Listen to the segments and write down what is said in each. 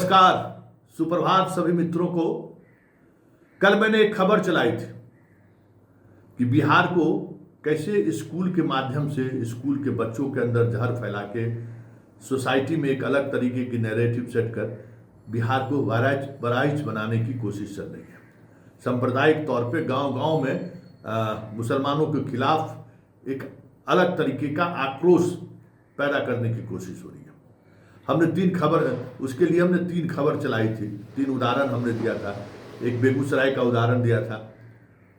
नमस्कार, सुप्रभात सभी मित्रों को। कल मैंने एक खबर चलाई थी कि बिहार को कैसे स्कूल के माध्यम से स्कूल के बच्चों के अंदर जहर फैला के सोसाइटी में एक अलग तरीके की नैरेटिव सेट कर बिहार को बराइच बनाने की कोशिश चल रही है। सांप्रदायिक तौर पे गांव-गांव में मुसलमानों के खिलाफ एक अलग तरीके का आक्रोश पैदा करने की कोशिश हो रही है। हमने उसके लिए हमने तीन खबर चलाई थी, तीन उदाहरण हमने दिया था। एक बेगूसराय का उदाहरण दिया था,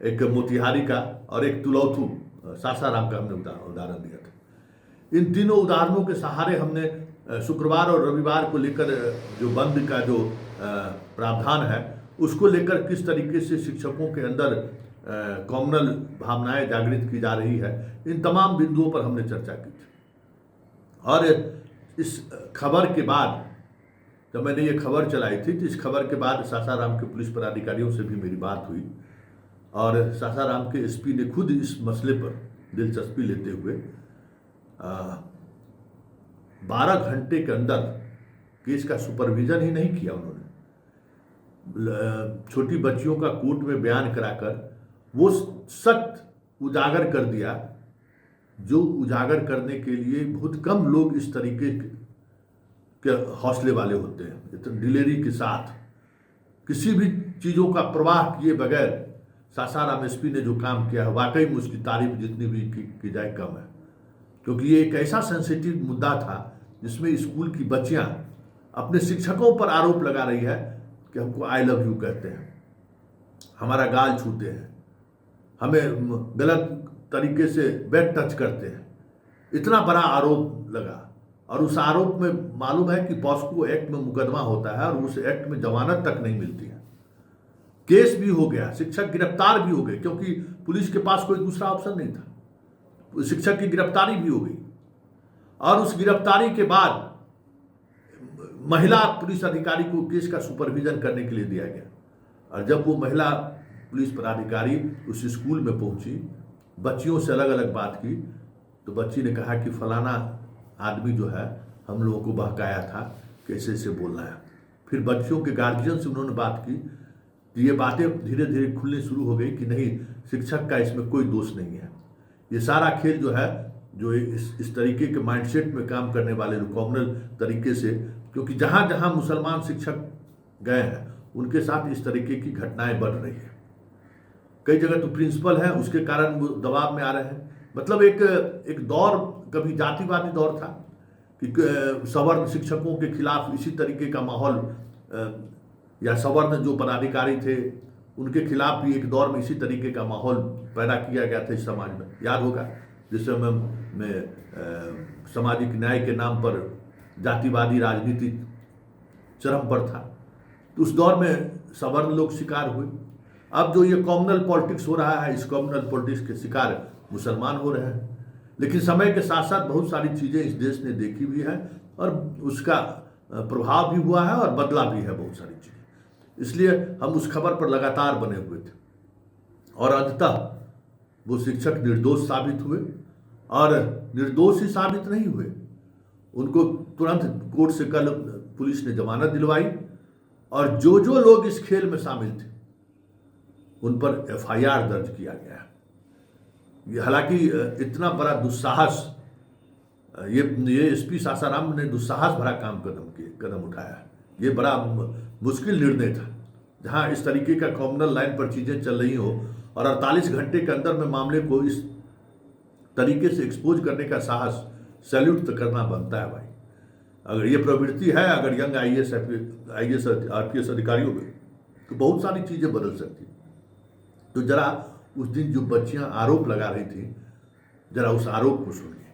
एक मोतिहारी का और एक तुलौथू सासाराम का हमने उदाहरण दिया था। इन तीनों उदाहरणों के सहारे हमने शुक्रवार और रविवार को लेकर जो बंद का जो प्रावधान है उसको लेकर किस तरीके से शिक्षकों के अंदर कॉमनल भावनाएं जागृत की जा रही है, इन तमाम बिंदुओं पर हमने चर्चा की थी। और इस खबर के बाद जब मैंने ये खबर चलाई थी तो इस खबर के बाद सासाराम के पुलिस पदाधिकारियों से भी मेरी बात हुई और सासाराम के एसपी ने खुद इस मसले पर दिलचस्पी लेते हुए 12 घंटे के अंदर केस का सुपरविजन ही नहीं किया। उन्होंने छोटी बच्चियों का कोर्ट में बयान कराकर वो सत्य उजागर कर दिया जो उजागर करने के लिए बहुत कम लोग इस तरीके के हौसले वाले होते हैं। इतनी दिलेरी के साथ किसी भी चीज़ों का प्रवाह किए बगैर सासाराम एसपी ने जो काम किया है वाकई में उसकी तारीफ जितनी भी की जाए कम है, क्योंकि ये एक ऐसा सेंसिटिव मुद्दा था जिसमें स्कूल की बच्चियां अपने शिक्षकों पर आरोप लगा रही है कि हमको आई लव यू कहते हैं, हमारा गाल छूते हैं, हमें गलत तरीके से बैक टच करते हैं। इतना बड़ा आरोप लगा और उस आरोप में मालूम है कि पॉस्को एक्ट में मुकदमा होता है और उस एक्ट में जमानत तक नहीं मिलती है। केस भी हो गया, शिक्षक गिरफ्तार भी हो गए क्योंकि पुलिस के पास कोई दूसरा ऑप्शन नहीं था। शिक्षक की गिरफ्तारी भी हो गई और उस गिरफ्तारी के बाद महिला पुलिस अधिकारी को केस का सुपरविजन करने के लिए दिया गया। और जब वो महिला पुलिस पदाधिकारी उस स्कूल में पहुंची, बच्चियों से अलग अलग बात की, तो बच्ची ने कहा कि फलाना आदमी जो है हम लोगों को बहकाया था, कैसे से बोलना है। फिर बच्चियों के गार्जियन से उन्होंने बात की तो ये बातें धीरे धीरे खुलने शुरू हो गई कि नहीं, शिक्षक का इसमें कोई दोष नहीं है। ये सारा खेल जो है, जो इस तरीके के माइंडसेट में काम करने वाले कॉमनल तरीके से, क्योंकि जहाँ जहाँ मुसलमान शिक्षक गए हैं उनके साथ इस तरीके की घटनाएं बढ़ रही है। कई जगह तो प्रिंसिपल है उसके कारण वो दबाव में आ रहे हैं। मतलब एक दौर, कभी जातिवादी दौर था कि सवर्ण शिक्षकों के खिलाफ इसी तरीके का माहौल, या सवर्ण जो पदाधिकारी थे उनके खिलाफ भी एक दौर में इसी तरीके का माहौल पैदा किया गया था इस समाज में। याद होगा जिस समय में सामाजिक न्याय के नाम पर जातिवादी राजनीति चरम पर था, तो उस दौर में सवर्ण लोग शिकार हुए। अब जो ये कॉमनल पॉलिटिक्स हो रहा है, इस कॉमनल पॉलिटिक्स के शिकार मुसलमान हो रहे हैं। लेकिन समय के साथ साथ बहुत सारी चीज़ें इस देश ने देखी भी है और उसका प्रभाव भी हुआ है और बदला भी है बहुत सारी चीज़ें। इसलिए हम उस खबर पर लगातार बने हुए थे और अंततः वो शिक्षक निर्दोष साबित हुए। और निर्दोष ही साबित नहीं हुए, उनको तुरंत कोर्ट से कल पुलिस ने जमानत दिलवाई और जो लोग इस खेल में शामिल थे उन पर एफआईआर दर्ज किया गया है। हालांकि इतना बड़ा दुस्साहस, ये एसपी सासाराम ने दुस्साहस भरा कदम उठाया है। ये बड़ा मुश्किल निर्णय था, जहां इस तरीके का कॉमनल लाइन पर चीज़ें चल रही हो और 48 घंटे के अंदर में मामले को इस तरीके से एक्सपोज करने का साहस सैल्यूट तो करना बनता है भाई। अगर ये प्रवृत्ति है अगर यंग आईएएस आरपीएस अधिकारियों में, तो बहुत सारी चीज़ें बदल सकती। तो जरा उस दिन जो बच्चियां आरोप लगा रही थी, जरा उस आरोप को सुनिए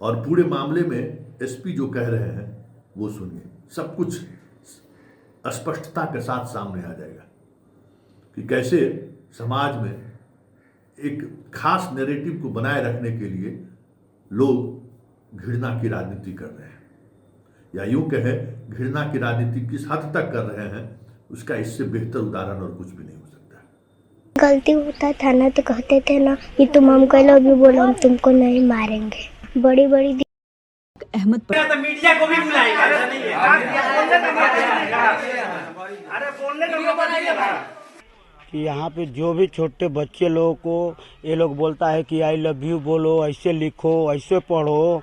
और पूरे मामले में एसपी जो कह रहे हैं वो सुनिए। सब कुछ स्पष्टता के साथ सामने आ जाएगा कि कैसे समाज में एक खास नैरेटिव को बनाए रखने के लिए लोग घृणा की राजनीति कर रहे हैं, या यूं कहें घृणा की राजनीति किस हद तक कर रहे हैं, उसका इससे बेहतर उदाहरण और कुछ भी नहीं हो सकता। गलती होता था ना तो कहते थे ना कि तुम हमको लव यू बोलो, हम तुमको नहीं मारेंगे। बड़ी बड़ी अहमद तो मीडिया को भी बुलाएंगे, ऐसा नहीं है। अरे बोलने का मौका दीजिए कि यहाँ पे जो भी छोटे बच्चे लोगों को ये लोग बोलता है कि आई लव यू बोलो, ऐसे लिखो, ऐसे पढ़ो,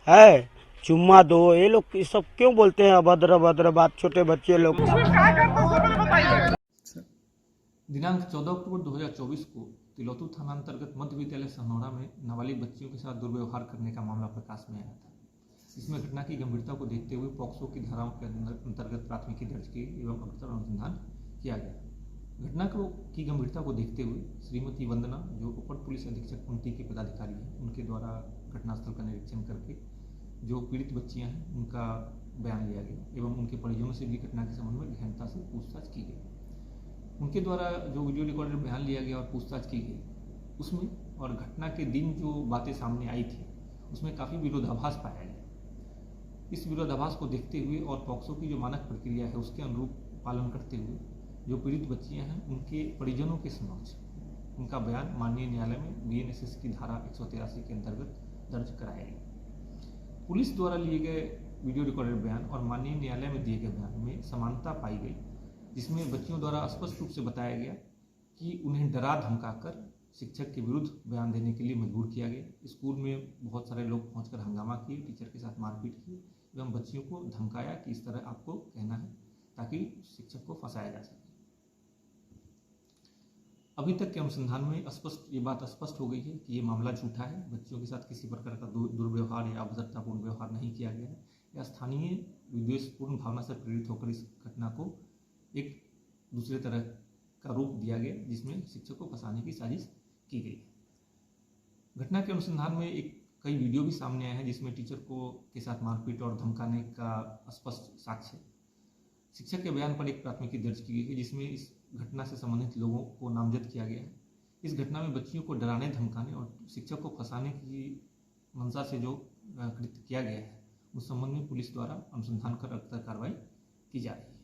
है चुम्मा दो, ये लोग ये सब क्यों बोलते हैं अभद्र अभद्र बात छोटे बच्चे लोग। दिनांक 14 अक्टूबर 2024 को तिलौतू थाना अंतर्गत मध्य विद्यालय सनौरा में नाबालिग बच्चियों के साथ दुर्व्यवहार करने का मामला प्रकाश में आया था। इसमें घटना की गंभीरता को देखते हुए पॉक्सो की धाराओं के अंतर्गत प्राथमिकी दर्ज की एवं अग्रतर अनुसंधान किया गया। घटना की गंभीरता को देखते हुए श्रीमती वंदना, जो अपर पुलिस अधीक्षक कुंती के पदाधिकारी हैं, उनके द्वारा घटनास्थल का निरीक्षण करके जो पीड़ित बच्चियां हैं उनका बयान लिया गया एवं उनके परिजनों से भी घटना के संबंध में गहनता से पूछताछ की गई। उनके द्वारा जो वीडियो रिकॉर्डेड बयान लिया गया और पूछताछ की गई उसमें और घटना के दिन जो बातें सामने आई थी उसमें काफ़ी विरोधाभास पाया गया। इस विरोधाभास को देखते हुए और पॉक्सो की जो मानक प्रक्रिया है उसके अनुरूप पालन करते हुए जो पीड़ित बच्चियां हैं उनके परिजनों के समक्ष उनका बयान माननीय न्यायालय में बीएनएसएस की धारा 183 के अंतर्गत दर्ज कराया गया। पुलिस द्वारा लिए गए वीडियो रिकॉर्डेड बयान और माननीय न्यायालय में दिए गए बयान में समानता पाई गई, जिसमें बच्चियों द्वारा स्पष्ट रूप से बताया गया कि उन्हें डरा धमकाकर शिक्षक के विरुद्ध बयान देने के लिए मजबूर किया गया। स्कूल में बहुत सारे लोग पहुंचकर हंगामा किए, टीचर के साथ मारपीट की एवं बच्चियों को धमकाया कि इस तरह आपको कहना है ताकि शिक्षक को फंसाया जा सके। अभी तक के अनुसंधान में ये बात स्पष्ट हो गई है कि ये मामला झूठा है। बच्चियों के साथ किसी प्रकार का दुर्व्यवहार या अभद्रतापूर्ण व्यवहार नहीं किया गया है या स्थानीय विद्वेषपूर्ण भावना से प्रेरित होकर इस घटना को एक दूसरे तरह का रूप दिया गया जिसमें शिक्षक को फंसाने की साजिश की गई। घटना के अनुसंधान में कई वीडियो भी सामने आए हैं जिसमें टीचर के साथ मारपीट और धमकाने का स्पष्ट साक्ष्य। शिक्षक के बयान पर एक प्राथमिकी दर्ज की गई है जिसमें इस घटना से संबंधित लोगों को नामजद किया गया है। इस घटना में बच्चियों को डराने, धमकाने और शिक्षक को फंसाने की मंशा से जो कृत्य किया गया है उस संबंध में पुलिस द्वारा अनुसंधान कर कार्रवाई की जा रही है।